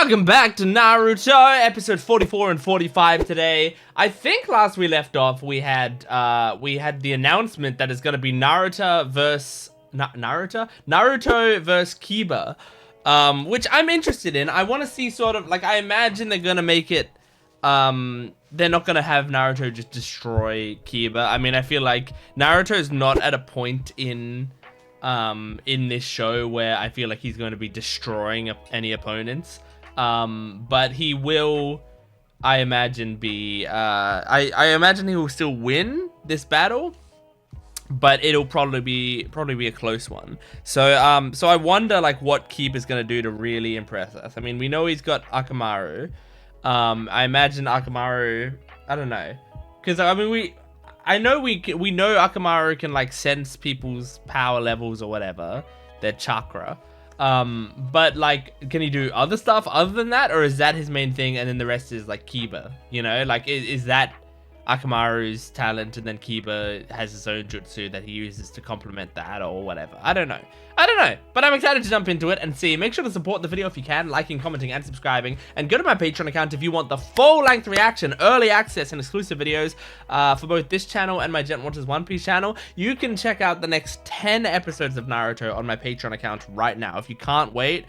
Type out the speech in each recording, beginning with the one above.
Welcome back to Naruto, episode 44 and 45 today. I think last we left off, we had the announcement that it's going to be Naruto versus Kiba, which I'm interested in. I want to see sort of, like, I imagine they're going to make it, they're not going to have Naruto just destroy Kiba. I mean, I feel like Naruto is not at a point in this show where I feel like he's going to be destroying any opponents. But he will, I imagine, be, I imagine he will still win this battle, but it'll probably be a close one. So, so I wonder, like, what Kiba's going to do to really impress us. I mean, we know he's got Akamaru. I imagine Akamaru, I don't know. Because, I mean, we know Akamaru can, like, sense people's power levels or whatever, their chakra. But, like, can he do other stuff other than that, or is that his main thing and then the rest is, like, Kiba, you know? Like, is that Akamaru's talent and then Kiba has his own jutsu that he uses to complement that or whatever? I don't know, but I'm excited to jump into it and see. Make sure to support the video if you can, liking, commenting, and subscribing, and go to my Patreon account if you want the full-length reaction, early access, and exclusive videos for both this channel and my Jent Watches One Piece channel. You can check out the next 10 episodes of Naruto on my Patreon account right now. If you can't wait,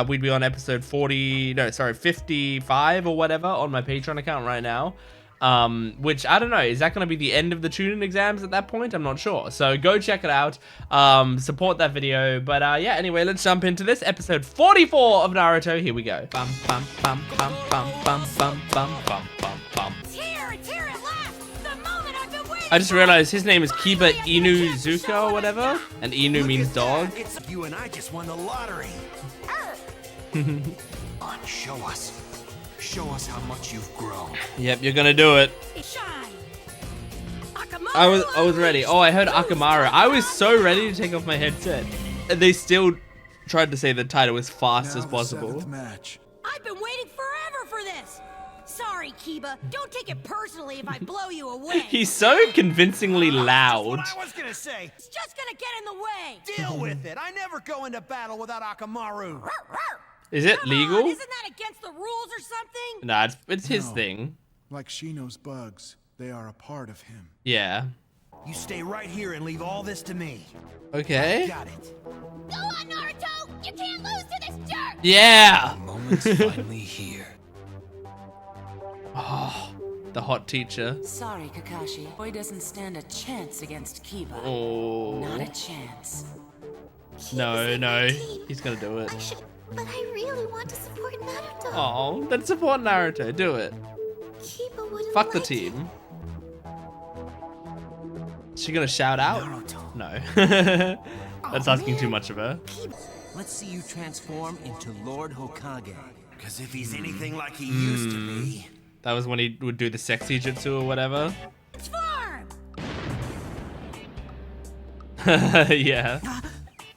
we'd be on episode 55 or whatever on my Patreon account right now. Which, I don't know, is that going to be the end of the tuning exams at that point? I'm not sure. So go check it out, support that video. But yeah, anyway, let's jump into this episode 44 of Naruto. Here we go. Bum, bum, bum, bum, bum, bum, bum, bum, bum, bum, bum. I just realized his name is Kiba Inuzuka or whatever, and Inu means dog. It's you and I just won the lottery. On, show us. Show us how much you've grown. Yep, you're gonna do it. I was ready. Oh, I heard Akamaru. I was so ready to take off my headset. And they still tried to say the title as fast as possible. I've been waiting forever for this. Sorry, Kiba. Don't take it personally if I blow you away. He's so convincingly loud. That's what I was gonna say. It's just gonna get in the way. Deal with it. I never go into battle without Akamaru. Is it legal? Isn't that against the rules or something? Nah, it's his thing. Like Shino's bugs, they are a part of him. Yeah. You stay right here and leave all this to me. Okay. I got it. Go on, Naruto! You can't lose to this jerk! Yeah! The moment's finally here. Oh, the hot teacher. Sorry, Kakashi. Boy doesn't stand a chance against Kiba. Oh. Not a chance. No, he's gonna do it. But I really want to support Naruto. Oh, then support Naruto. Do it. Kiba wouldn't Fuck the like team. Is she gonna shout out? Naruto. No. That's asking too much of her. Let's see you transform into Lord Hokage. Because if he's anything like he used to be. That was when he would do the sexy jutsu or whatever. It's farm! Yeah.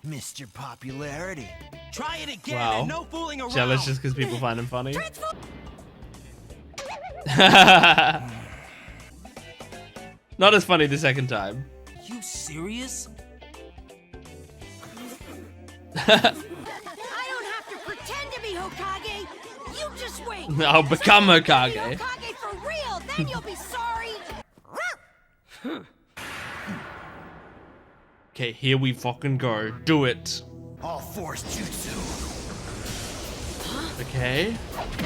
Missed your popularity. Try it again Wow. and no fooling around. Jealous just because people find him funny. Not as funny the second time. You serious? I don't have to pretend to be Hokage. You just wait. I'll become Hokage. Hokage for real, then you'll be sorry. Okay, here we fucking go. Do it. All force jutsu. Okay.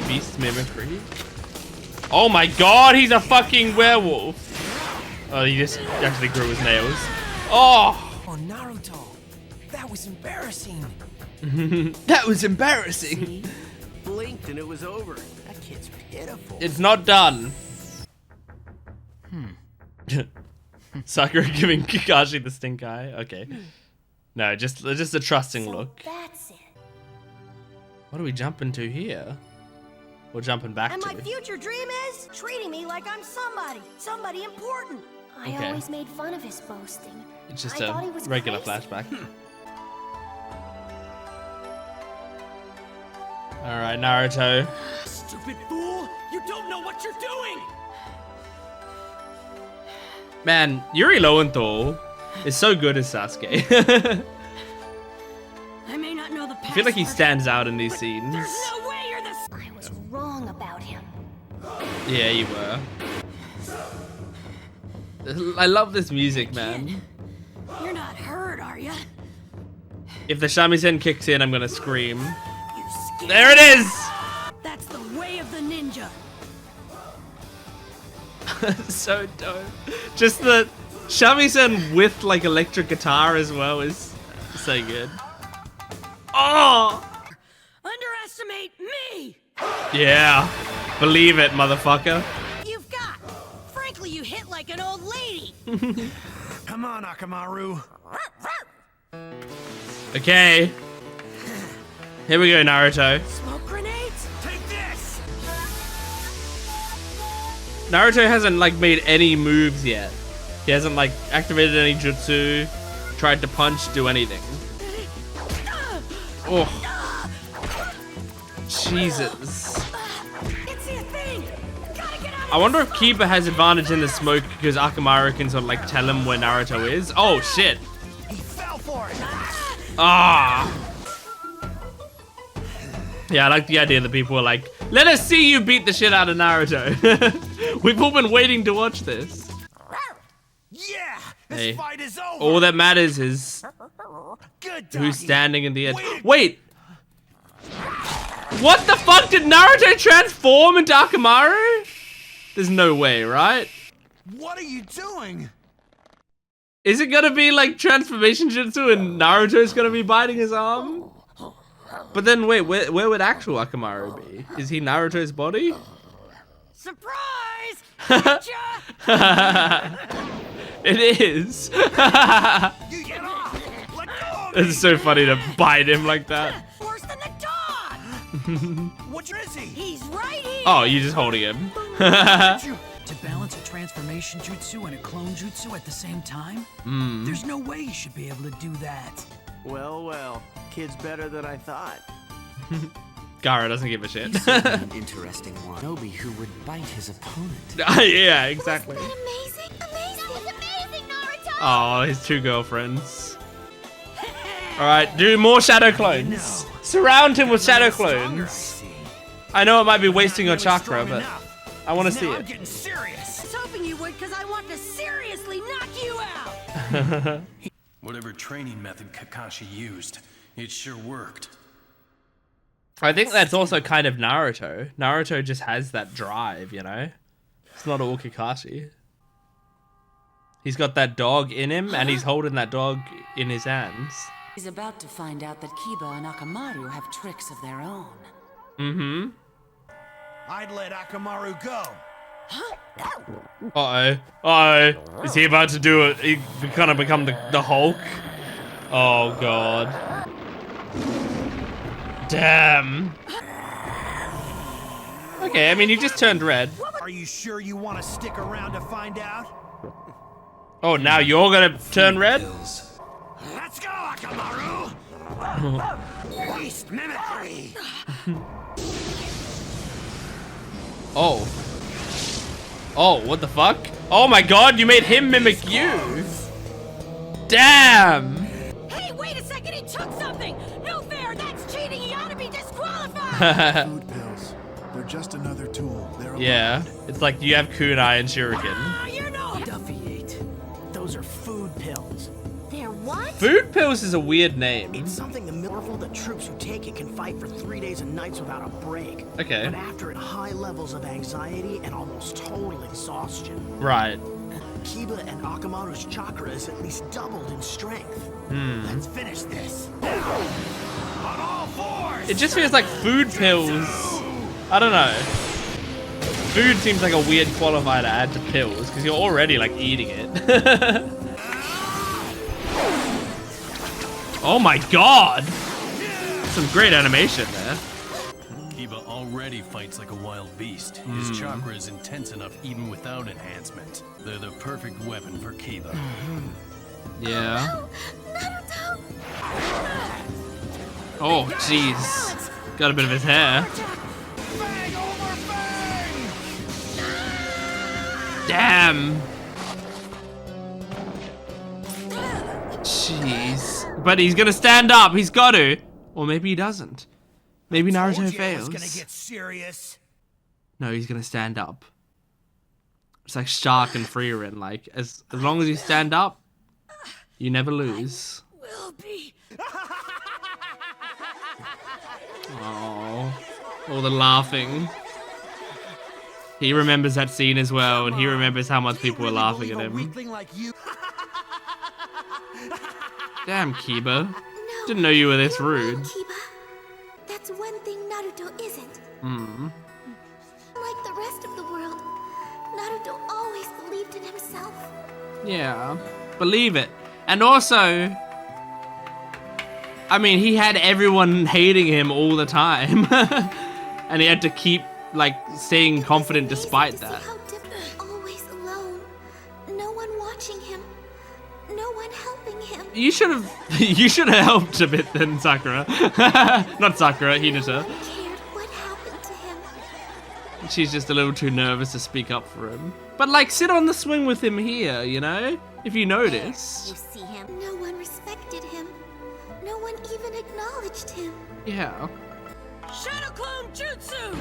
Beast mimicry. Oh my god, he's a fucking werewolf. Oh, he just actually grew his nails. Oh! Oh, Naruto. That was embarrassing. That was embarrassing. Blinked and it was over. That kid's pitiful. It's not done. Sakura giving Kakashi the stink eye. Okay. No, just a trusting look. That's it. What are we jumping to here? We're jumping back And to. my future dream is treating me like I'm somebody important. Okay. I always made fun of his boasting. It's just I a thought he was regular crazy. flashback. All right, Naruto. Stupid fool! You don't know what you're doing! Man, Yuri Lowenthal is so good as Sasuke. I may not know the past. I feel like he stands out in these scenes. There's no way you're the ass! I was wrong about him. Yeah, you were. I love this music, man. You're not hurt, are you? If the shamisen kicks in, I'm gonna scream. You scared? There it is! That's the way of the ninja. So dope. Just the shamisen with like electric guitar as well is so good. Oh! Underestimate me! Yeah. Believe it, motherfucker. You've got. Frankly, you hit like an old lady. Come on, Akamaru. Okay. Here we go, Naruto. Smoke grenades? Take this! Naruto hasn't like made any moves yet. He hasn't like activated any jutsu, tried to punch, do anything. Oh. Jesus. It's your thing. Gotta get out of I wonder if Kiba has advantage in the smoke because Akamaru can sort of like tell him where Naruto is. Oh shit. He fell for it! Ah. Yeah, I like the idea that people are like, let us see you beat the shit out of Naruto. We've all been waiting to watch this. Yeah! This Hey. fight is over! All that matters is Good who's doggy. standing in the edge. Wait! What the fuck? Did Naruto transform into Akamaru? There's no way, right? What are you doing? Is it gonna be like transformation jutsu and Naruto's gonna be biting his arm? But then wait, where would actual Akamaru be? Is he Naruto's body? Surprise! Gotcha! It is. You get off! Let go of me! It's so funny to bite him like that. Worse than the dog! What is he? He's right here! Oh, you're just holding him. To balance a transformation jutsu and a clone jutsu at the same time? There's no way you should be able to do that. Well, well. Kid's better than I thought. Gaara doesn't give a shit. He's certainly an interesting one. Nobi who would bite his opponent. Yeah, exactly. Amazing! Amazing! That was amazing, Naruto! Oh, his two girlfriends. Alright, do more shadow clones. Surround him with shadow clones. I know it might be wasting your chakra, but I want to see I'm it. getting serious. I was hoping you would because I want to seriously knock you out! Whatever training method Kakashi used, it sure worked. I think that's also kind of Naruto. Naruto just has that drive, you know? It's not all Kakashi. He's got that dog in him, and he's holding that dog in his hands. He's about to find out that Kiba and Akamaru have tricks of their own. Mm-hmm. I'd let Akamaru go. Uh-oh. Uh-oh. Is he about to do it? He kind of become the Hulk? Oh, God. Damn. Okay, I mean, he just turned red. Are you sure you want to stick around to find out? Oh, now you're gonna turn red? Let's go, Akamaru! Beast mimicry! Oh. Oh, what the fuck? Oh my god, you made him mimic you! Damn! Hey, wait a second, he took something! No fair, that's cheating, he ought to be disqualified! Food pills. They're just another tool. They're Yeah, it's like you have kunai and shuriken. Ah, you know! Duffy ate. Those are food pills. They're what? Food pills is a weird name. It's something the powerful the troops who take it can fight for 3 days and nights without a break. Okay. But after it, high levels of anxiety and almost total exhaustion. Right. Kiba and Akamaru's chakra is at least doubled in strength. Let's finish this. On all fours! It just feels like food pills. I don't know. Food seems like a weird qualifier to add to pills because you're already like eating it. Oh my god! Some great animation there. Kiba already fights like a wild beast. His chakra is intense enough even without enhancement. They're the perfect weapon for Kiba. Yeah. Naruto! Oh, jeez. Got a bit of his hair. Bang over bang! Damn. Jeez. But he's gonna stand up. He's got to. Or maybe he doesn't. Maybe Naruto Told you it fails. was gonna get serious. No, he's gonna stand up. It's like Shark and Frieren. Like, as long as you stand up, you never lose. Will be. Oh, all the laughing. He remembers that scene as well, and he remembers how much people were laughing at him. Weakling like you. Damn, Kiba. No, Didn't know you were this you're rude. wrong, Kiba. That's one thing Naruto isn't. Hmm. Like the rest of the world, Naruto always believed in himself. Yeah, believe it. And also, I mean, he had everyone hating him all the time. And he had to keep, like, staying confident despite that. How different, always alone. No one watching him. No one helping him. You should have helped a bit then, Sakura. Not Sakura, Hinata. Cared what happened to him. She's just a little too nervous to speak up for him. But, like, sit on the swing with him here, you know? If you notice. You see him. No one respected him. No one even acknowledged him. Yeah. Shadow Clone Jutsu!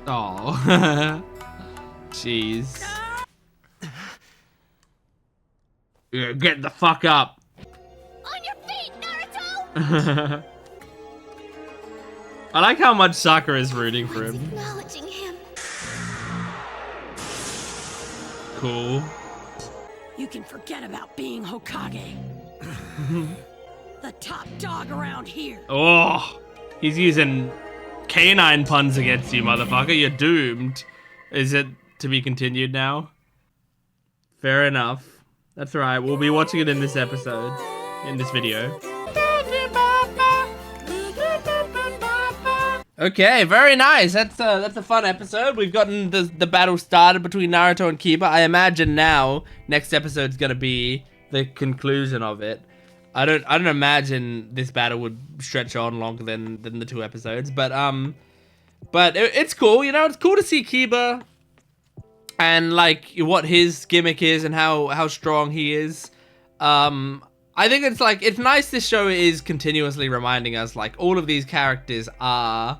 Oh. Jeez. Yeah, get the fuck up. On your feet, Naruto! I like how much Sakura is rooting for him. Acknowledging him. Cool. You can forget about being Hokage. The top dog around here. Oh, he's using canine puns against you, motherfucker. You're doomed. Is it to be continued now? Fair enough. That's right. We'll be watching it in this episode, in this video. Okay, very nice. That's a fun episode. We've gotten the battle started between Naruto and Kiba. I imagine now next episode's gonna be the conclusion of it. I don't imagine this battle would stretch on longer than the 2 episodes, but it's cool. You know, it's cool to see Kiba and like what his gimmick is and how strong he is. I think it's nice this show is continuously reminding us like all of these characters are,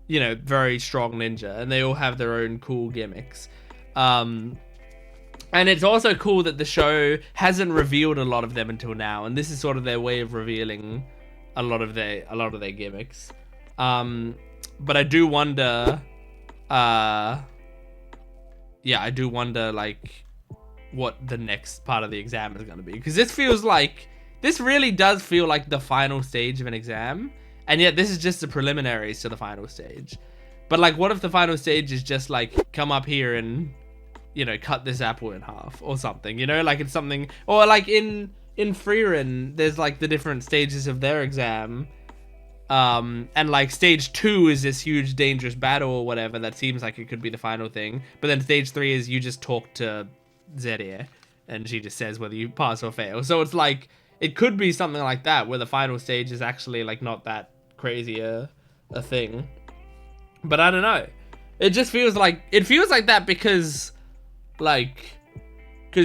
you know, very strong ninja and they all have their own cool gimmicks. And it's also cool that the show hasn't revealed a lot of them until now, and this is sort of their way of revealing a lot of their gimmicks. But I do wonder, I do wonder like what the next part of the exam is going to be, because this really does feel like the final stage of an exam, and yet this is just the preliminaries to the final stage. But like, what if the final stage is just like come up here and, you know, cut this apple in half or something, you know, like it's something, or like in Frieren, there's like the different stages of their exam, and like stage 2 is this huge dangerous battle or whatever that seems like it could be the final thing, but then stage 3 is you just talk to Zeria and she just says whether you pass or fail. So it's like it could be something like that where the final stage is actually like not that crazy a thing, but I don't know, it just feels like that because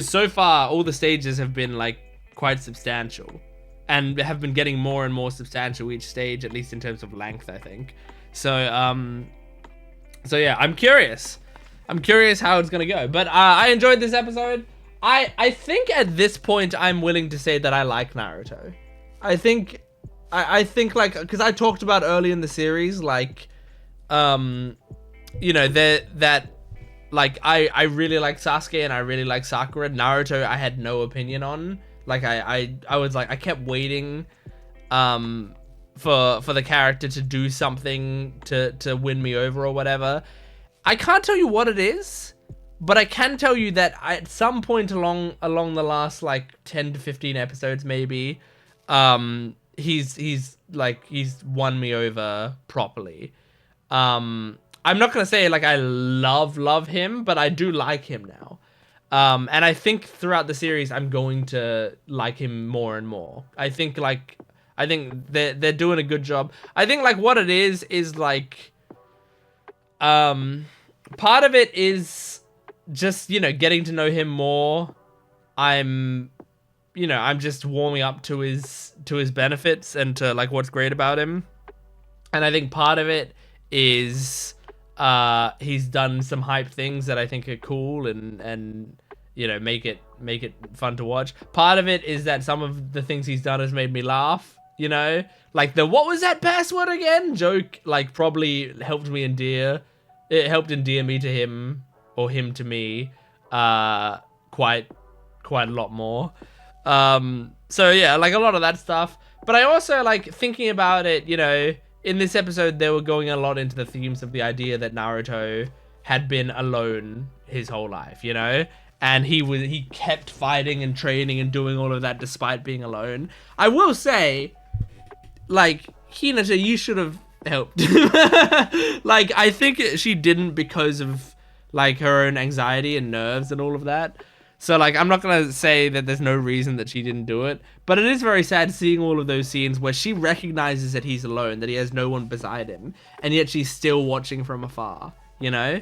so far all the stages have been like quite substantial and have been getting more and more substantial each stage, at least in terms of length, I think. So yeah, I'm curious how it's gonna go, but I enjoyed this episode. I think at this point I'm willing to say that I like Naruto. I think like, because I talked about early in the series, like you know, that like I really like Sasuke and I really like Sakura. Naruto I had no opinion on. Like I was like, I kept waiting for the character to do something to win me over or whatever. I can't tell you what it is, but I can tell you that at some point along the last like 10 to 15 episodes maybe, he's won me over properly. I'm not gonna say like I love him, but I do like him now. And I think throughout the series I'm going to like him more and more. I think they're doing a good job. I think like what it is like part of it is just, you know, getting to know him more. I'm you know, I'm just warming up to his benefits and to like what's great about him. And I think part of it is he's done some hype things that I think are cool and you know, make it fun to watch. Part of it is that some of the things he's done has made me laugh, you know? Like the what was that password again joke, like probably helped me endear. It helped endear me to him, or him to me, quite a lot more. So yeah, like a lot of that stuff. But I also like thinking about it, you know, in this episode they were going a lot into the themes of the idea that Naruto had been alone his whole life, you know? And he kept fighting and training and doing all of that despite being alone. I will say, like, Hinata, you should have helped. Like, I think she didn't because of, like, her own anxiety and nerves and all of that. So, like, I'm not going to say that there's no reason that she didn't do it. But it is very sad seeing all of those scenes where she recognizes that he's alone, that he has no one beside him. And yet she's still watching from afar, you know?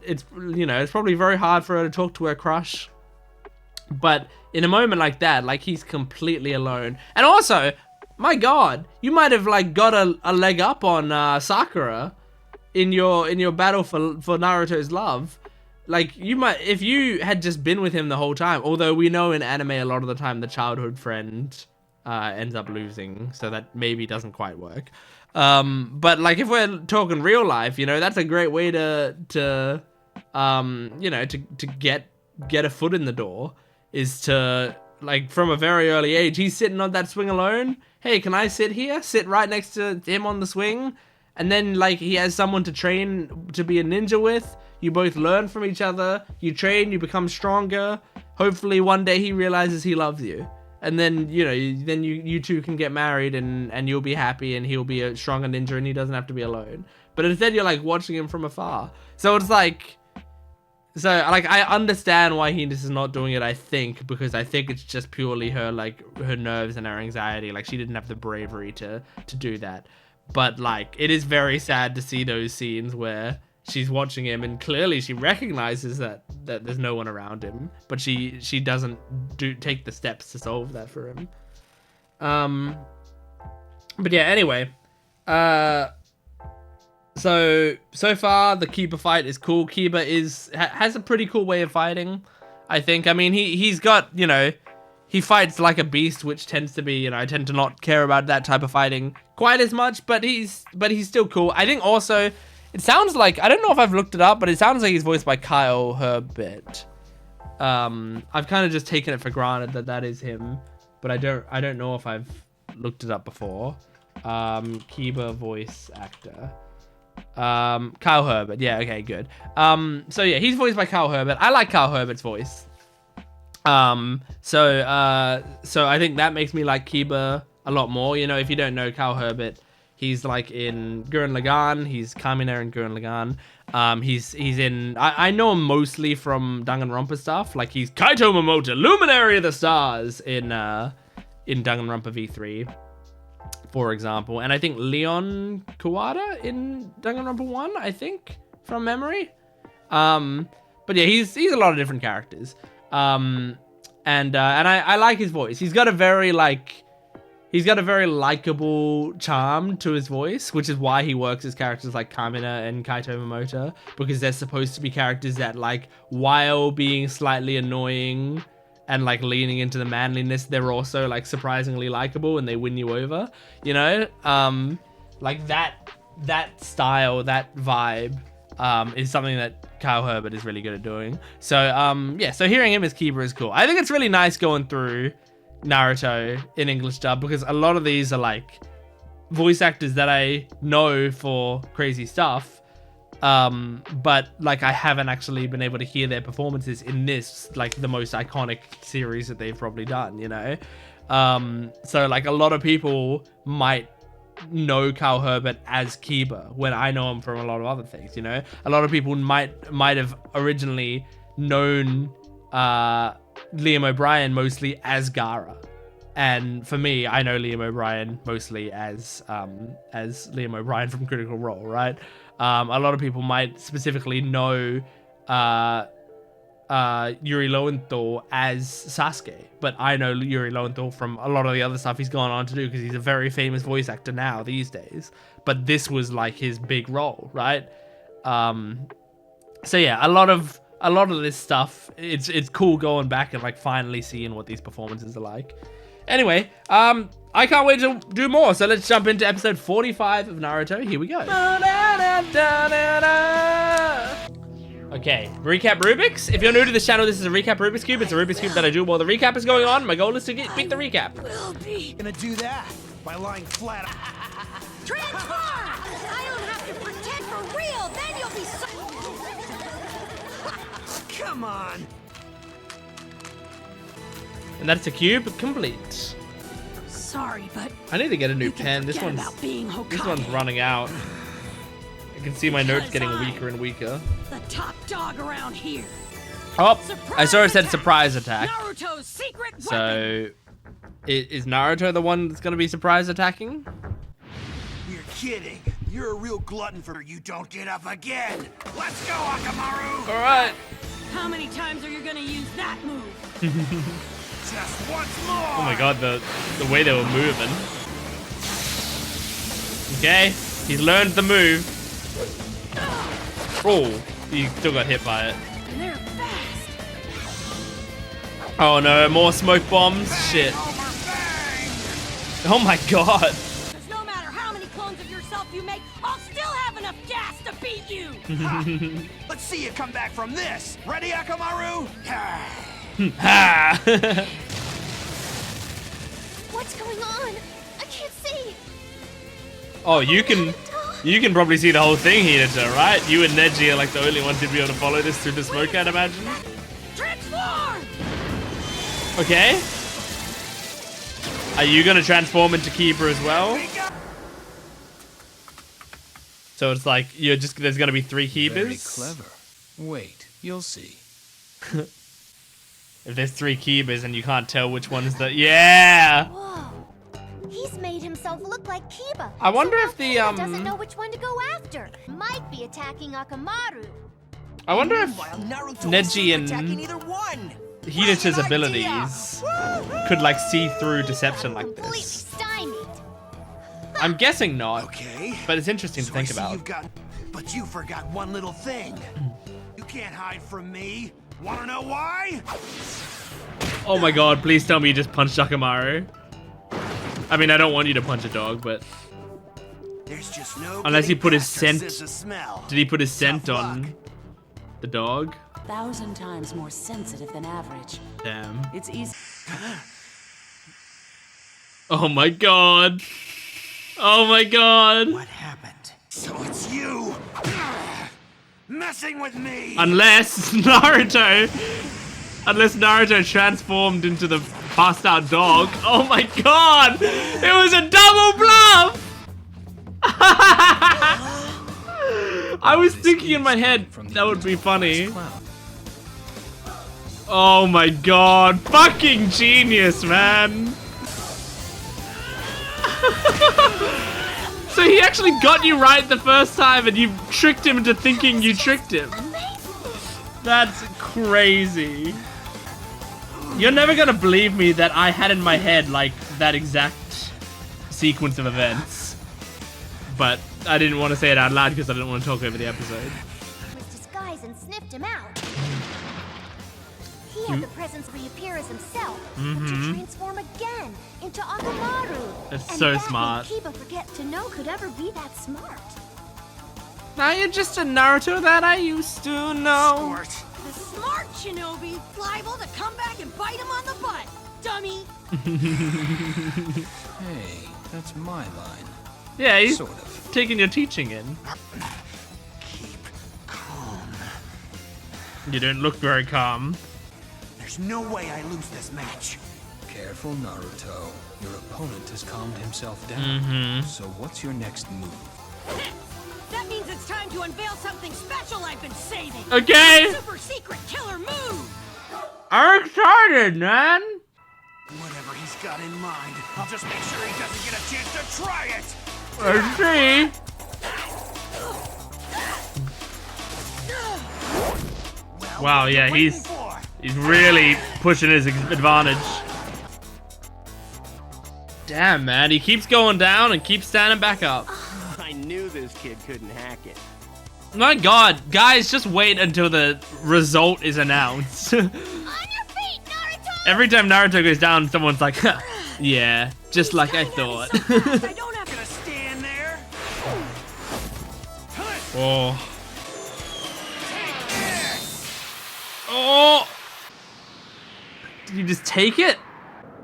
It's, you know, it's probably very hard for her to talk to her crush. But in a moment like that, like, he's completely alone. And also, my God, you might have, like, got a leg up on Sakura in your battle for Naruto's love. Like, you might, if you had just been with him the whole time, although we know in anime a lot of the time the childhood friend ends up losing, so that maybe doesn't quite work. But like, if we're talking real life, you know, that's a great way to you know, to get a foot in the door, is to, like, from a very early age, he's sitting on that swing alone. Hey, can I sit here? Sit right next to him on the swing. And then, like, he has someone to train to be a ninja with. You both learn from each other. You train, you become stronger. Hopefully one day he realizes he loves you. And then, you know, then you two can get married and you'll be happy and he'll be a stronger ninja and he doesn't have to be alone. But instead you're, like, watching him from afar. So it's like... So, like, I understand why Hines is not doing it, I think, because I think it's just purely her, like, her nerves and her anxiety. Like, she didn't have the bravery to do that. But, like, it is very sad to see those scenes where she's watching him and clearly she recognizes that there's no one around him, but she doesn't take the steps to solve that for him. But yeah, anyway, so far the Kiba fight is cool. Kiba has a pretty cool way of fighting, I think. I mean, he's got, you know, he fights like a beast, which tends to be, you know, I tend to not care about that type of fighting quite as much, but he's still cool. I think also, it sounds like, I don't know if I've looked it up, but it sounds like he's voiced by Kyle Herbert. I've kind of just taken it for granted that is him, but I don't know if I've looked it up before. Kiba voice actor. Kyle Herbert. Yeah, okay, good. So yeah, he's voiced by Kyle Herbert. I like Kyle Herbert's voice. So I think that makes me like Kiba a lot more. You know, if you don't know Kyle Herbert, he's like in Gurren Lagann. He's Kamina in Gurren Lagann. He's in... I know him mostly from Danganronpa stuff. Like, he's Kaito Momoto, Luminary of the Stars in Danganronpa V3, for example. And I think Leon Kawada in Danganronpa 1, I think, from memory. But yeah, he's a lot of different characters. And I like his voice. He's got a very likable charm to his voice, which is why he works as characters like Kamina and Kaito Momoto, because they're supposed to be characters that, like, while being slightly annoying and, like, leaning into the manliness, they're also, like, surprisingly likable and they win you over, you know? Like, that style, that vibe, is something that Kyle Herbert is really good at doing. So, yeah, so hearing him as Kiba is cool. I think it's really nice going through Naruto in English dub, because a lot of these are, like, voice actors that I know for crazy stuff, but, like, I haven't actually been able to hear their performances in this, like, the most iconic series that they've probably done, you know? So, like, a lot of people might know Kyle Herbert as Kiba when I know him from a lot of other things, you know? A lot of people might have originally known Liam O'Brien mostly as Gaara. And for me, I know Liam O'Brien mostly as Liam O'Brien from Critical Role, right? A lot of people might specifically know Yuri Lowenthal as Sasuke, but I know Yuri Lowenthal from a lot of the other stuff he's gone on to do because he's a very famous voice actor now these days. But this was like his big role, right? So yeah, a lot of this stuff, it's cool going back and like finally seeing what these performances are like. Anyway, I can't wait to do more, so let's jump into episode 45 of Naruto. Here we go. Okay, recap Rubik's. If you're new to this channel, this is a recap Rubik's Cube. It's a Rubik's Cube that I do while the recap is going on. My goal is to beat the recap. Will be gonna do that by lying flat. Transform! I don't have to pretend for real, then you'll be so... Come on. And that's a cube complete. Sorry, but I need to get a new you can pen. This forget one's about being Hokage. running out. I can see my notes getting weaker and weaker. The top dog around here. Oh, Surprise I saw it said attack! surprise attack. Naruto's secret weapon. So, is Naruto the one that's going to be surprise attacking? You're kidding. You're a real glutton for you don't get up again. Let's go, Akamaru. All right. How many times are you gonna use that move? Just once more. Oh my god, the way they were moving. Okay, he's learned the move. Oh, he still got hit by it. And they're fast. Oh no, more smoke bombs. Shit. Oh my god. Because no matter how many clones of yourself you make, I'll still have enough gas to beat you. Let's see you come back from this. Ready, Akamaru? Ha! What's going on? I can't see. Oh, you can probably see the whole thing, Hinata, right? You and Neji are like the only ones who'd be able to follow this through the smoke, I'd imagine. Transform! Okay. Are you gonna transform into Kiba as well? So it's like there's gonna be 3 Kibas? Very clever. Wait, you'll see. If there's 3 Kibas and you can't tell which one's the... Yeah! Whoa. He's made himself look like Kiba. I wonder so if the, Kiba doesn't know which one to go after. Might be attacking Akamaru. I wonder if Naruto Neji and attacking either one. Hinata's abilities could like see through deception like Completely this. stymied. I'm guessing not, Okay. but it's interesting to So think I see about. you've got, but you forgot one little thing. You can't hide from me. Wanna know why? Oh my god, please tell me you just punched Akamaru. I mean, I don't want you to punch a dog, but... There's just no Unless he getting put his past her scent... sense of smell. Did he put his scent Tough on luck. the dog? 1,000 times more sensitive than average. Damn. It's easy. Oh my god. Oh my god. What happened? So it's you messing with me. Unless Naruto transformed into the passed out dog. Oh my god! It was a double bluff! I was thinking in my head that would be funny. Oh my god. Fucking genius, man. So he actually got you right the first time and you tricked him into thinking you tricked him. That's crazy. You're never gonna believe me that I had in my head like that exact sequence of events. But I didn't want to say it out loud because I didn't want to talk over the episode. Was disguised and sniffed him out. He had the presence reappear as himself, but to transform again into Akamaru. That's and so that smart. made Kiba forget to know could ever be that smart. Now you're just a Naruto that I used to know. Sport. The smart shinobi liable to come back and bite him on the butt, dummy. Hey, that's my line. Yeah, he's Sort of. taking your teaching in. Keep calm. You don't look very calm. There's no way I lose this match. Careful, Naruto. Your opponent has calmed himself down. So what's your next move? That means it's time to unveil something special I've been saving. Okay. Super secret killer move. I'm excited, man. Whatever he's got in mind, I'll just make sure he doesn't get a chance to try it. Let's see. Well, Wow, what are you yeah, waiting he's for? He's really pushing his advantage. Damn, man. He keeps going down and keeps standing back up. I knew this kid couldn't hack it. My god. Guys, just wait until the result is announced. On your feet, Naruto! Every time Naruto goes down, someone's like, huh, yeah, just like I thought. I don't have Gonna stand there. Oh. Oh. Did you just take it?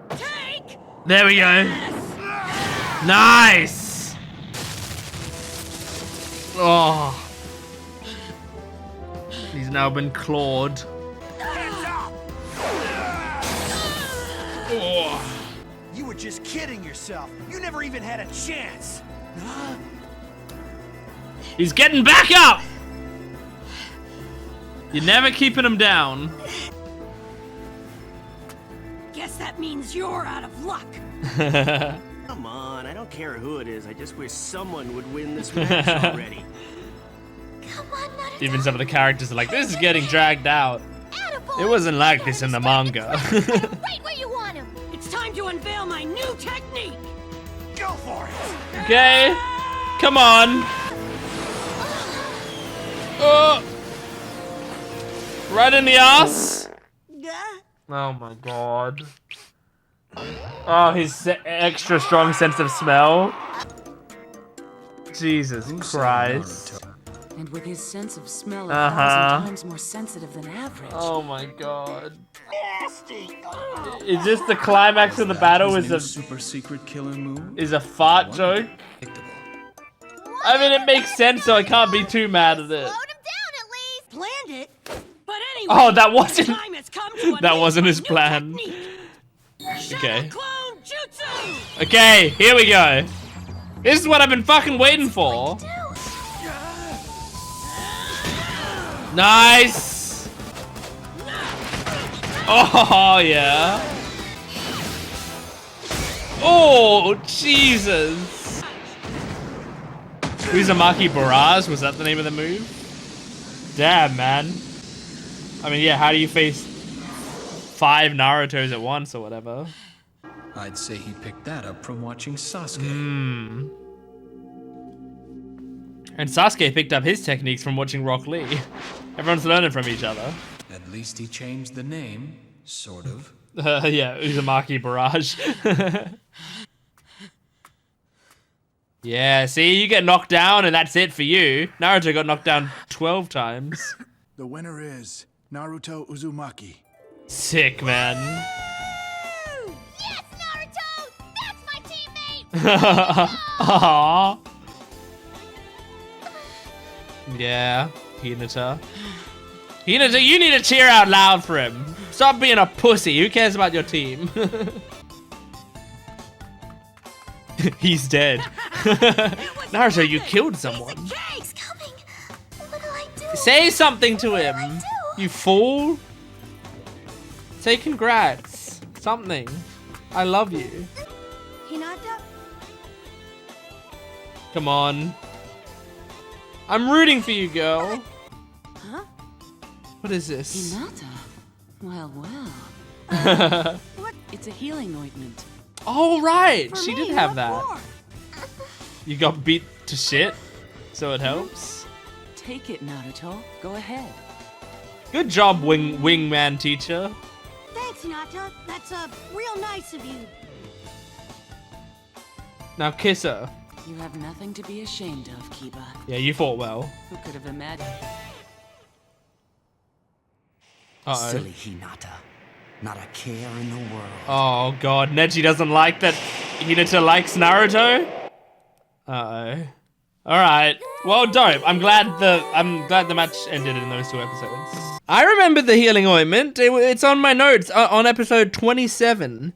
Take! There we go. Nice. Oh. He's now been clawed. Oh. You were just kidding yourself. You never even had a chance. He's getting back up. You're never keeping him down. Guess that means you're out of luck. Come on, I don't care who it is. I just wish someone would win this match already. Come on, Naruto. Even some of the characters are like, this is getting dragged out. Attaboy. It wasn't like this in the manga. Right where you want him. It's time to unveil my new technique. Go for it. Okay. Come on. Oh. Right in the ass. Oh my god. Oh, his extra strong sense of smell. Jesus Christ. And with his sense of smell Uh-huh. 1,000 times more sensitive than average. Oh my god. Is this the climax of the battle? His new Is super secret killer move? a fart joke? I mean, it makes sense, so I can't be too mad at it. Slowed him down at least. Planned it. But anyway, Oh, that wasn't. the time has come to That unleash wasn't my his new plan. technique. Okay. Shadow Clone Jutsu. Okay, here we go. This is what I've been fucking waiting for. Nice. Oh, yeah. Oh, Jesus. Uzumaki Barrage, was that the name of the move? Damn, man. I mean, yeah, how do you face 5 Narutos at once or whatever? I'd say he picked that up from watching Sasuke. And Sasuke picked up his techniques from watching Rock Lee. Everyone's learning from each other. At least he changed the name, sort of. Yeah, Uzumaki Barrage. Yeah, see, you get knocked down and that's it for you. Naruto got knocked down 12 times. The winner is Naruto Uzumaki. Sick, man. Yes, Naruto. That's my teammate. Aww. Yeah, Hinata. Hinata, you need to cheer out loud for him. Stop being a pussy. Who cares about your team? He's dead. Naruto, you killed someone. He's coming. What'll I do? Say something to him. What'll I do? You fool. Say congrats. Something. I love you. Hinata? Come on. I'm rooting for you, girl. Huh? What is this? Hinata? Well, well. What? It's a healing ointment. Oh, right. For She me, did have what that. for? You got beat to shit, so it helps. Take it, Naruto. Go ahead. Good job, wingman teacher. Thanks, Hinata. That's real nice of you. Now kiss her. You have nothing to be ashamed of, Kiba. Yeah, you fought well. Who could have imagined? Uh-oh. Silly Hinata. Not a care in the world. Oh god, Neji doesn't like that Hinata likes Naruto? Uh-oh. Alright. Well, dope. I'm glad the match ended in those 2 episodes. I remember the healing ointment. It's on my notes on episode 27.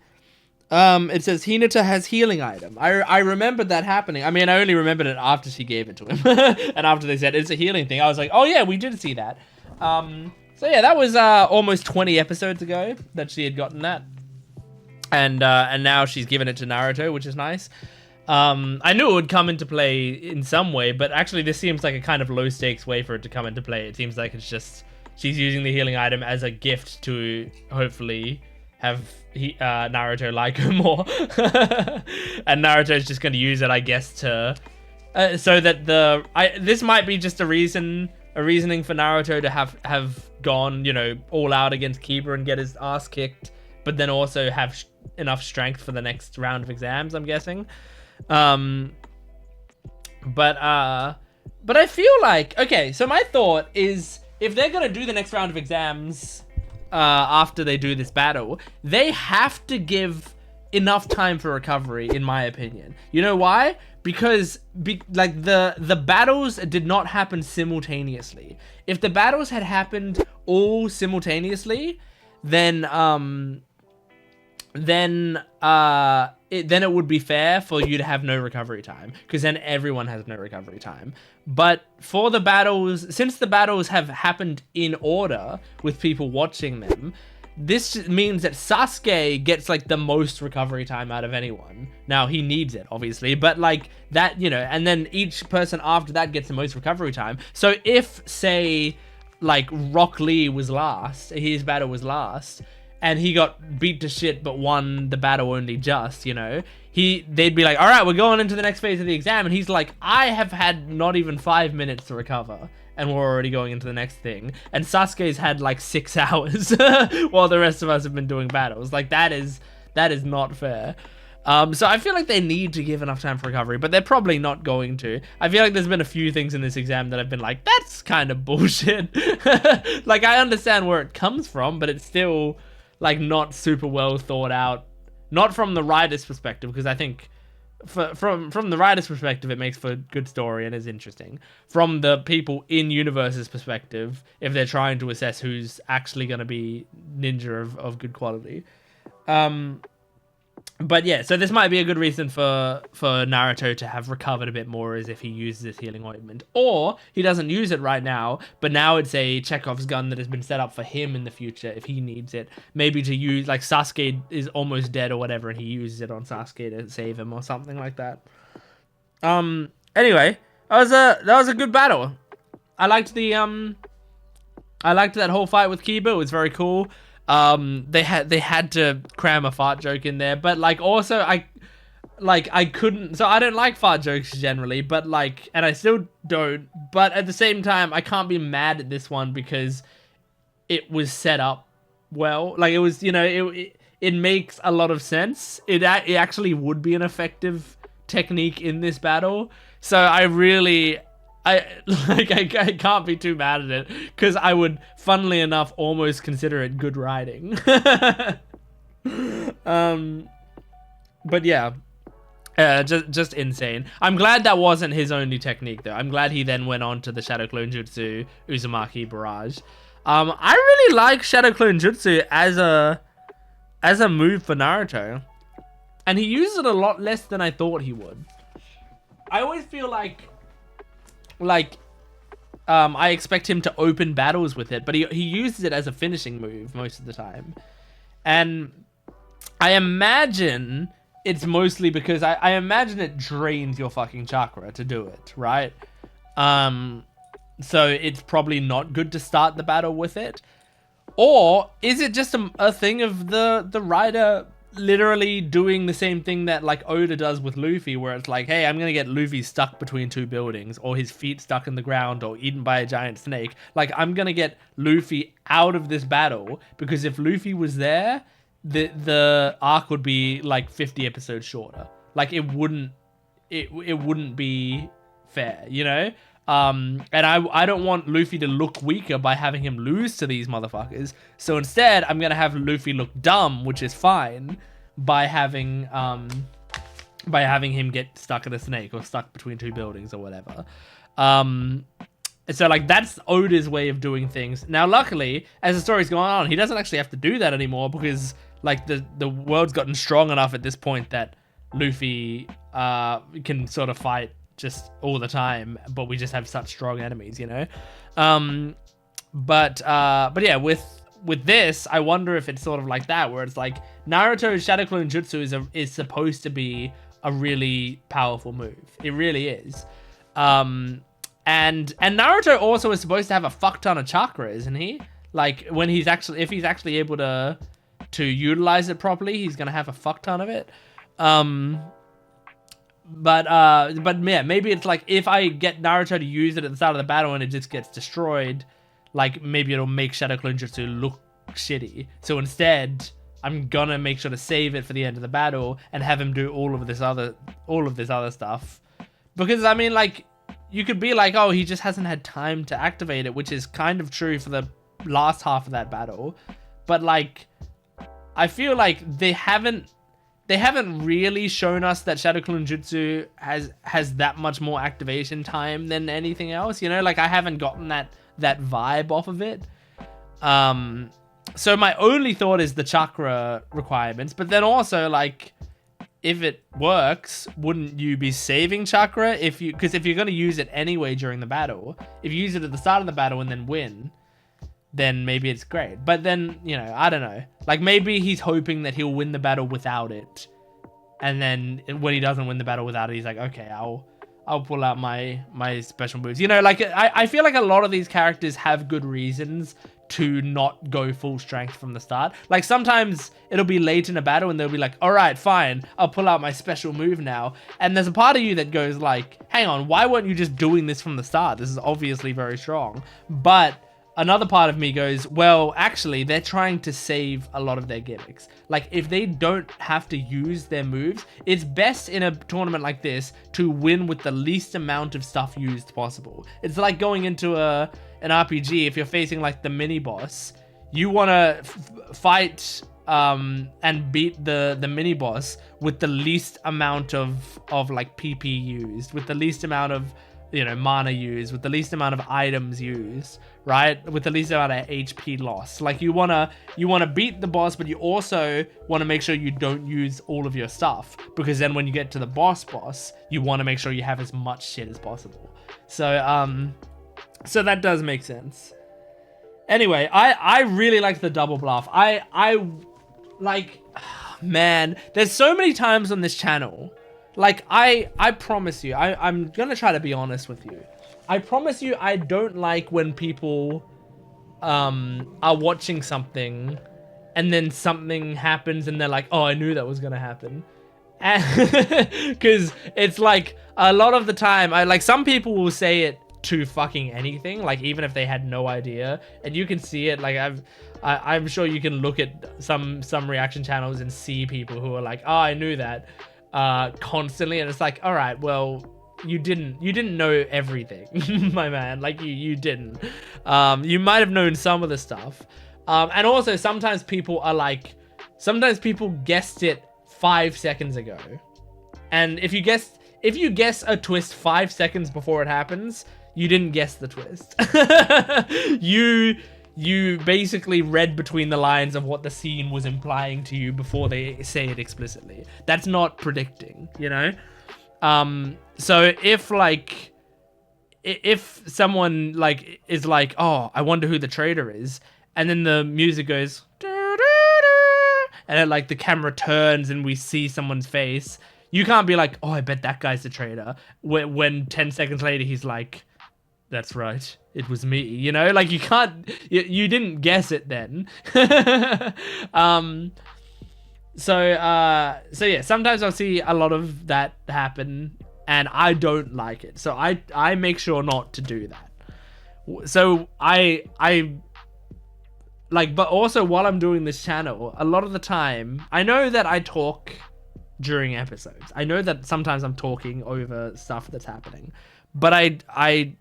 It says Hinata has healing item. I remembered that happening. I mean, I only remembered it after she gave it to him. And after they said it's a healing thing, I was like, oh yeah, we did see that. So yeah, that was almost 20 episodes ago that she had gotten that. And now she's given it to Naruto, which is nice. I knew it would come into play in some way, but actually this seems like a kind of low stakes way for it to come into play. It seems like it's just she's using the healing item as a gift to hopefully have Naruto like her more. And Naruto's just going to use it, I guess, to so that this might be just a reasoning for Naruto to have gone, you know, all out against Kiba and get his ass kicked, but then also have enough strength for the next round of exams, I'm guessing. But I feel like, okay, so my thought is, if they're gonna do the next round of exams after they do this battle, they have to give enough time for recovery, in my opinion. You know why? Because like the battles did not happen simultaneously. If the battles had happened all simultaneously, then it would be fair for you to have no recovery time, because then everyone has no recovery time. But for the battles, since the battles have happened in order with people watching them, this means that Sasuke gets like the most recovery time out of anyone. Now he needs it, obviously, but like that, you know, and then each person after that gets the most recovery time. So if, say, like Rock Lee was last, his battle was last, and he got beat to shit but won the battle only just, you know, they'd be like, all right, we're going into the next phase of the exam, and he's like, I have had not even 5 minutes to recover, and we're already going into the next thing. And Sasuke's had like 6 hours while the rest of us have been doing battles. Like, that is not fair. So I feel like they need to give enough time for recovery, but they're probably not going to. I feel like there's been a few things in this exam that I've been like, that's kind of bullshit. Like, I understand where it comes from, but it's still like not super well thought out. Not from the writer's perspective, because I think from the writer's perspective, it makes for a good story and is interesting. From the people in universe's perspective, if they're trying to assess who's actually going to be ninja of good quality. But yeah, so this might be a good reason for Naruto to have recovered a bit more, is if he uses this healing ointment. Or he doesn't use it right now, but now it's a Chekhov's gun that has been set up for him in the future if he needs it. Maybe to use, like Sasuke is almost dead or whatever, and he uses it on Sasuke to save him or something like that. Anyway, that was a good battle. I liked that whole fight with Kiba. It was very cool. They had to cram a fart joke in there, but like also I couldn't, so I don't like fart jokes generally, but like, and I still don't, but at the same time I can't be mad at this one because it was set up well. Like, it was, you know, it makes a lot of sense. It actually would be an effective technique in this battle. So I can't be too mad at it, because I would, funnily enough, almost consider it good writing. But yeah, just insane. I'm glad that wasn't his only technique, though. I'm glad he then went on to the Shadow Clone Jutsu Uzumaki Barrage. I really like Shadow Clone Jutsu as a move for Naruto, and he used it a lot less than I thought he would. I always feel like I expect him to open battles with it, but he uses it as a finishing move most of the time. And I imagine it's mostly because I imagine it drains your fucking chakra to do it, right? So it's probably not good to start the battle with it. Or is it just a thing of the writer literally doing the same thing that like Oda does with Luffy, where it's like, hey, I'm gonna get Luffy stuck between 2 buildings, or his feet stuck in the ground, or eaten by a giant snake. Like, I'm gonna get Luffy out of this battle, because if Luffy was there, the arc would be like 50 episodes shorter. Like, it wouldn't be fair, you know? And I don't want Luffy to look weaker by having him lose to these motherfuckers. So instead, I'm gonna have Luffy look dumb, which is fine, by having him get stuck in a snake or stuck between 2 buildings or whatever. So like, that's Oda's way of doing things. Now, luckily, as the story's going on, he doesn't actually have to do that anymore, because like the world's gotten strong enough at this point that Luffy can sort of fight just all the time, but we just have such strong enemies, you know? But yeah, with this, I wonder if it's sort of like that, where it's like Naruto's Shadow Clone Jutsu is supposed to be a really powerful move. It really is. And And Naruto also is supposed to have a fuck ton of chakra, isn't he? Like when he's actually, if he's actually able to utilize it properly, he's gonna have a fuck ton of it. But yeah, maybe it's like if I get Naruto to use it at the start of the battle and it just gets destroyed, like maybe it'll make Shadow Clone Jutsu look shitty. So instead, I'm gonna make sure to save it for the end of the battle and have him do all of this other stuff. Because I mean, like, you could be like, oh, he just hasn't had time to activate it, which is kind of true for the last half of that battle. But like, I feel like they haven't really shown us that Shadow Clone Jutsu has that much more activation time than anything else, you know? Like, I haven't gotten that vibe off of it. So my only thought is the chakra requirements, but then also, like, if it works, wouldn't you be saving chakra because if you're going to use it anyway during the battle, if you use it at the start of the battle and then win, then maybe it's great. But then, you know, I don't know. Like, maybe he's hoping that he'll win the battle without it. And then when he doesn't win the battle without it, he's like, okay, I'll pull out my special moves. You know, like, I feel like a lot of these characters have good reasons to not go full strength from the start. Like, sometimes it'll be late in a battle and they'll be like, all right, fine, I'll pull out my special move now. And there's a part of you that goes like, hang on, why weren't you just doing this from the start? This is obviously very strong. But another part of me goes, well, actually, they're trying to save a lot of their gimmicks. Like, if they don't have to use their moves, it's best in a tournament like this to win with the least amount of stuff used possible. It's like going into an RPG. If you're facing, like, the mini-boss, you want to fight and beat the mini-boss with the least amount of like, PP used, with the least amount of, you know, mana used, with the least amount of items used, right? With the least amount of HP loss. Like, you wanna beat the boss, but you also want to make sure you don't use all of your stuff, because then when you get to the boss, you want to make sure you have as much shit as possible. So so that does make sense. Anyway, I really like the double bluff. I like, man, there's so many times on this channel. Like, I promise you, I'm gonna try to be honest with you. I promise you, I don't like when people are watching something and then something happens and they're like, oh, I knew that was gonna happen. Because it's like, a lot of the time, like, some people will say it to fucking anything, like, even if they had no idea, and you can see it. Like, I'm sure you can look at some reaction channels and see people who are like, oh, I knew that, constantly, and it's like, all right, well, you didn't know everything, my man. Like, you didn't. You might have known some of the stuff, and also sometimes people guessed it 5 seconds ago, and if you guess a twist 5 seconds before it happens, you didn't guess the twist. You basically read between the lines of what the scene was implying to you before they say it explicitly. That's not predicting, you know? So if someone, like, is like, oh, I wonder who the traitor is, and then the music goes, and then, like, the camera turns and we see someone's face, you can't be like, oh, I bet that guy's the traitor, when 10 seconds later he's like, that's right, it was me, you know? Like, you can't, you didn't guess it then. So yeah, sometimes I'll see a lot of that happen, and I don't like it. So I make sure not to do that. So I like, but also while I'm doing this channel, a lot of the time, I know that I talk during episodes. I know that sometimes I'm talking over stuff that's happening, but I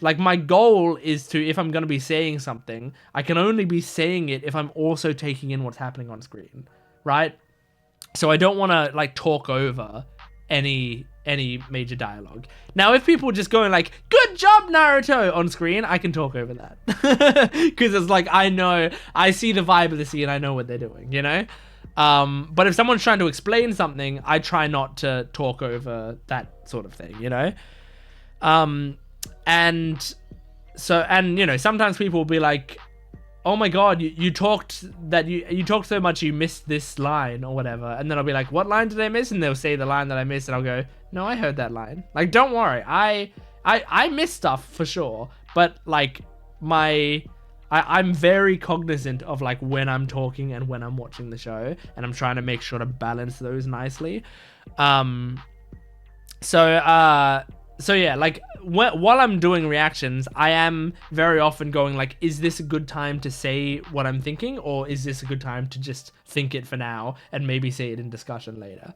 like, my goal is to, if I'm going to be saying something, I can only be saying it if I'm also taking in what's happening on screen, right? So I don't want to, like, talk over any major dialogue. Now, if people are just going like, good job, Naruto, on screen, I can talk over that. Because it's like, I see the vibe of the scene, I know what they're doing, you know? But if someone's trying to explain something, I try not to talk over that sort of thing, you know? And you know, sometimes people will be like, oh my god, you talked so much you missed this line or whatever, and then I'll be like, what line did I miss? And they'll say the line that I missed, and I'll go, no, I heard that line. Like, don't worry, I I miss stuff for sure, but like I'm very cognizant of like when I'm talking and when I'm watching the show, and I'm trying to make sure to balance those nicely. So yeah, like while I'm doing reactions, I am very often going like, is this a good time to say what I'm thinking, or is this a good time to just think it for now and maybe say it in discussion later?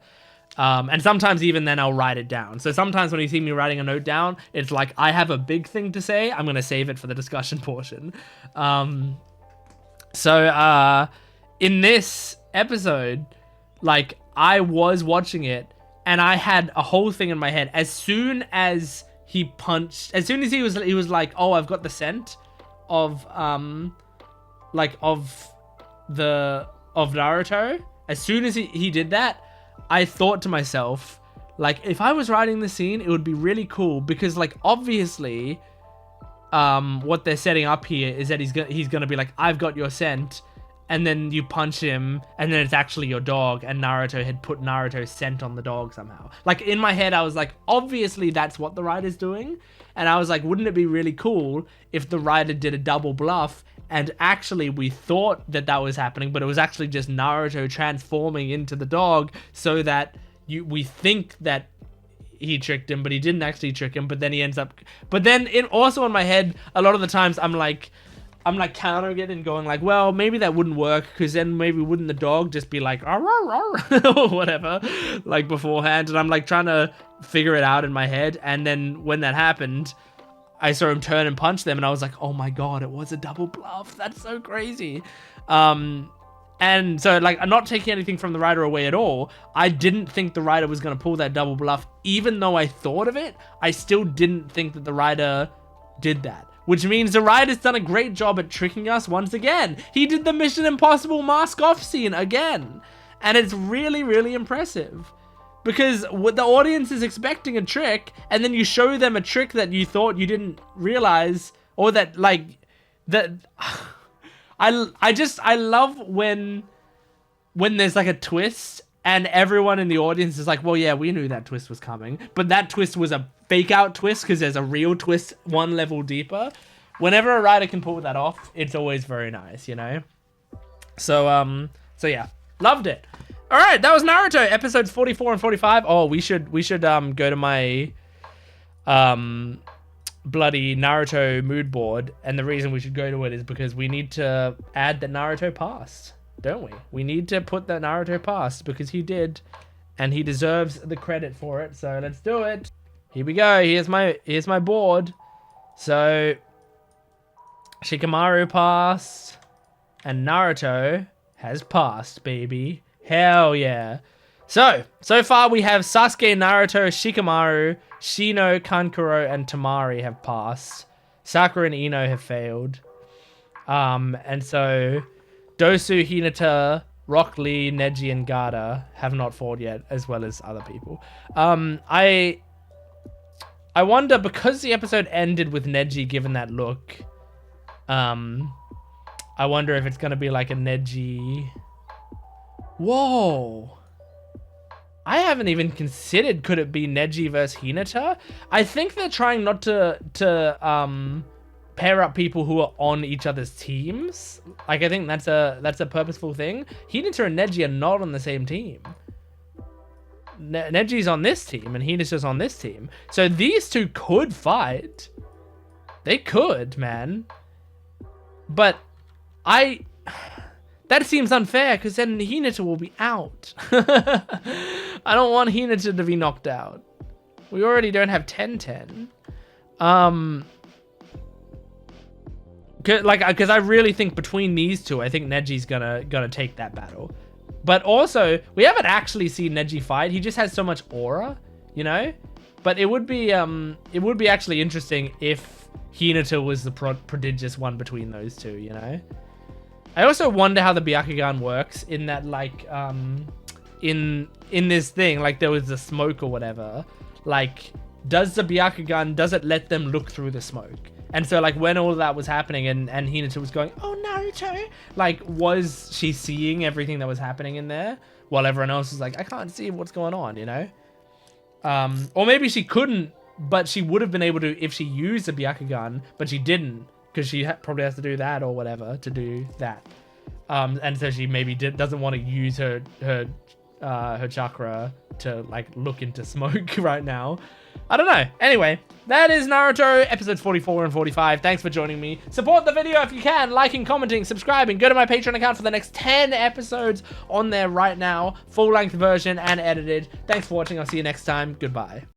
And sometimes even then I'll write it down. So sometimes when you see me writing a note down, it's like I have a big thing to say. I'm going to save it for the discussion portion. In this episode, like I was watching it and I had a whole thing in my head. As soon as he was like, oh, I've got the scent of Naruto. As soon as he did that, I thought to myself, like, if I was writing the scene, it would be really cool because, like, obviously, what they're setting up here is that he's gonna be like, I've got your scent, and then you punch him, and then it's actually your dog, and Naruto had put Naruto's scent on the dog somehow. Like, in my head, I was like, obviously that's what the writer's doing, and I was like, wouldn't it be really cool if the writer did a double bluff, and actually we thought that was happening, but it was actually just Naruto transforming into the dog so that we think that he tricked him, but he didn't actually trick him, but then he ends up... But then also in my head, a lot of the times I'm like countering it and going like, well, maybe that wouldn't work, because then maybe wouldn't the dog just be like, "Arr, arr, arr," or whatever, like beforehand, and I'm like trying to figure it out in my head, and then when that happened, I saw him turn and punch them, and I was like, oh my god, it was a double bluff. That's so crazy. And so, like, I'm not taking anything from the writer away at all. I didn't think the writer was going to pull that double bluff. Even though I thought of it, I still didn't think that the writer did that. Which means the writer's done a great job at tricking us once again. He did the Mission Impossible mask off scene again. And it's really, really impressive. Because what the audience is expecting a trick, and then you show them a trick that you thought you didn't realize, or that, like, that... I love when there's like a twist and everyone in the audience is like, well, yeah, we knew that twist was coming, but that twist was a fake out twist because there's a real twist one level deeper. Whenever a writer can pull that off, it's always very nice, you know? So yeah, loved it. All right, that was Naruto episodes 44 and 45. Oh, we should go to my bloody Naruto mood board, and the reason we should go to it is because we need to add that Naruto passed, don't we? We need to put that Naruto passed because he did, and he deserves the credit for it. So let's do it. Here we go. Here's my board. So Shikamaru passed, and Naruto has passed, baby. Hell yeah. So far we have Sasuke, Naruto, Shikamaru, Shino, Kankuro, and Tamari have passed. Sakura and Ino have failed. And so Dosu, Hinata, Rock Lee, Neji, and Gata have not fought yet, as well as other people. I wonder, because the episode ended with Neji given that look, I wonder if it's going to be like a Neji... Whoa! I haven't even considered, could it be Neji versus Hinata? I think they're trying not to pair up people who are on each other's teams. Like, I think that's a purposeful thing. Hinata and Neji are not on the same team. Neji's on this team and Hinata's on this team. So these two could fight. They could, man. But that seems unfair, because then Hinata will be out. I don't want Hinata to be knocked out. We already don't have 10-10. Because I really think between these two, I think Neji's gonna take that battle. But also, we haven't actually seen Neji fight. He just has so much aura, you know? But it would be actually interesting if Hinata was the prodigious one between those two, you know? I also wonder how the Byakugan works in that, like, in this thing, like there was the smoke or whatever. Like, does the Byakugan, does it let them look through the smoke? And so, like, when all of that was happening and Hinata was going, oh, Naruto, like, was she seeing everything that was happening in there? While everyone else was like, I can't see what's going on, you know? Or maybe she couldn't but she would have been able to if she used a Byakugan, but she didn't, because she probably has to do that or whatever to do that. And so she maybe doesn't want to use her chakra to like look into smoke right now. I don't know. Anyway, that is Naruto episodes 44 and 45. Thanks for joining me. Support the video if you can, liking, commenting, subscribing. Go to my Patreon account for the next 10 episodes on there right now. Full-length version and edited. Thanks for watching. I'll see you next time. Goodbye.